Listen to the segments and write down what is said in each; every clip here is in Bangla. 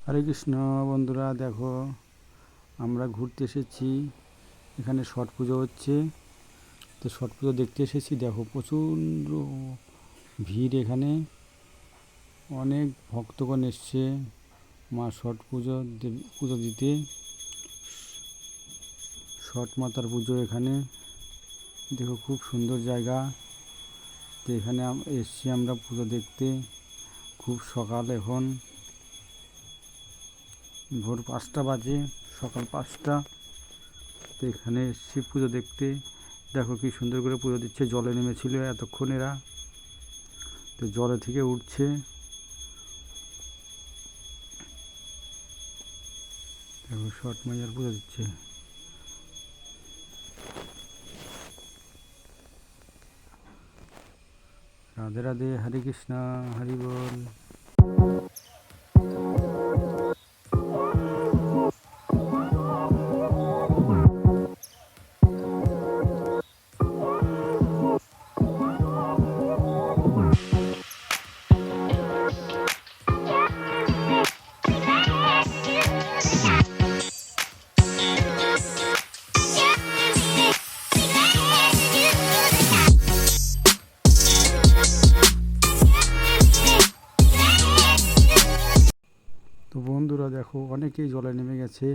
হরে কৃষ্ণ বন্ধুরা, দেখো আমরা ঘুরতে এসেছি। এখানে ছট পুজো হচ্ছে, তো ছট পুজো দেখতে এসেছি। দেখো প্রচণ্ড ভিড়, এখানে অনেক ভক্তগণ এসছে মা ছট পুজো দিতে। ছট মাতার পুজো এখানে, দেখো খুব সুন্দর জায়গা। তো এখানে এসছি আমরা পুজো দেখতে। খুব সকাল, এখন ভোর 5টা বাজে, সকাল 5টা। তো এখানে শিব পুজো দেখতে। দেখো কি সুন্দর করে পুজো দিচ্ছে। জলে নেমেছিল এতক্ষণ এরা, তো জলে থেকে উঠছে। দেখো ছট মাইয়ার পুজো দিচ্ছে। রাধে রাধে, হরে কৃষ্ণ, হরি বল। তো বন্ধুরা দেখো, অনেকেই জলে নেমে গেছে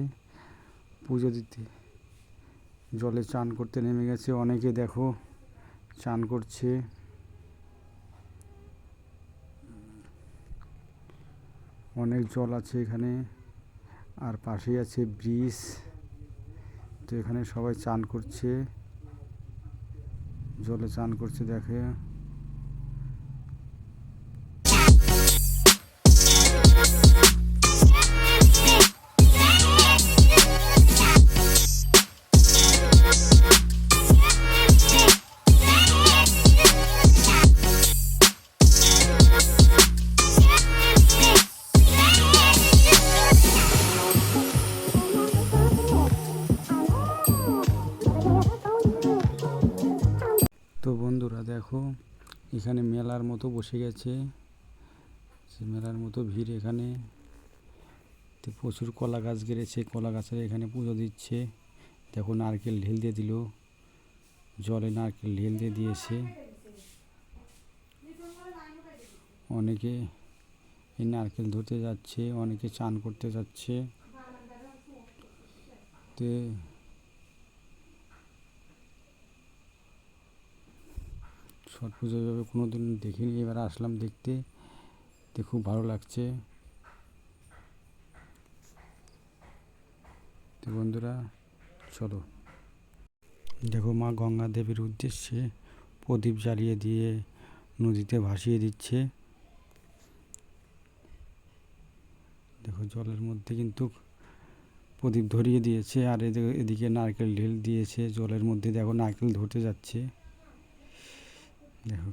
পুজো দিতে। জলে চান করতে নেমে গেছে অনেকে, দেখো চান করছে। অনেক জল আছে এখানে, আর পাশেই আছে ব্রিজ। তো এখানে সবাই চান করছে, জলে চান করছে। দেখে তো বন্ধুরা দেখো, এখানে মেলার মতো বসে গেছে। সে মেলার মতো ভিড় এখানে। তো প্রচুর কলা গাছ গেড়েছে, কলা গাছের এখানে পুজো দিচ্ছে। দেখো নারকেল ঢেল দিয়ে দিল, জলে নারকেল ঢেল দিয়ে দিয়েছে। অনেকে এই নারকেল ধরতে যাচ্ছে, অনেকে চান করতে যাচ্ছে। তো ছট পুজো এভাবে কোনো দিন দেখিনি, এবার আসলাম দেখতে। তো খুব ভালো লাগছে। তো বন্ধুরা চলো, দেখো মা গঙ্গা দেবীর উদ্দেশ্যে প্রদীপ জ্বালিয়ে দিয়ে নদীতে ভাসিয়ে দিচ্ছে। দেখো জলের মধ্যে কিন্তু প্রদীপ ধরিয়ে দিয়েছে, আর এদিকে নারকেল ঢেল দিয়েছে জলের মধ্যে। দেখো নারকেল ধরতে যাচ্ছে। দেখো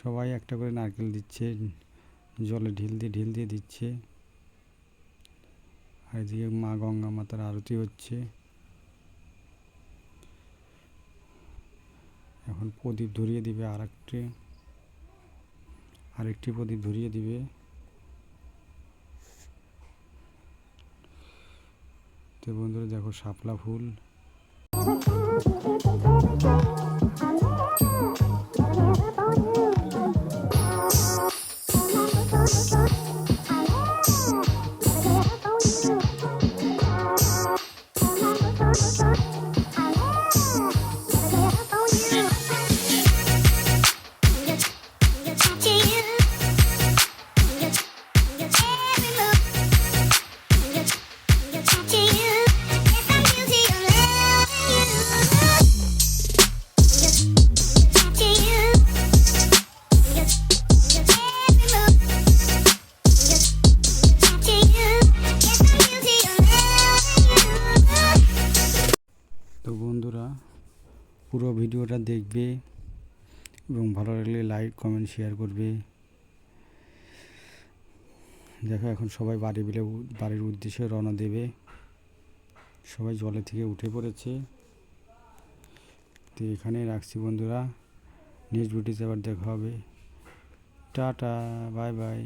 সবাই একটা করে নারকেল দিচ্ছে, জলে ঢিল দিয়ে দিচ্ছে। আর এদিকে মা গঙ্গা মাতার আরতি হচ্ছে। এখন প্রদীপ ধরিয়ে দিবে, আরেকটি প্রদীপ ধরিয়ে দিবে। তো বন্ধুরা দেখো শাপলা ফুল। তো বন্ধুরা পুরো ভিডিওটা দেখবে এবং ভালো লাগলে লাইক, কমেন্ট, শেয়ার করবে। দেখো এখন সবাই বাড়ির উদ্দেশ্যে রওনা দেবে। সবাই জলে থেকে উঠে পড়েছে। তো এখানে রাখছি বন্ধুরা, নেক্সট ভিডিওতে আবার দেখা হবে। Tata, bye bye.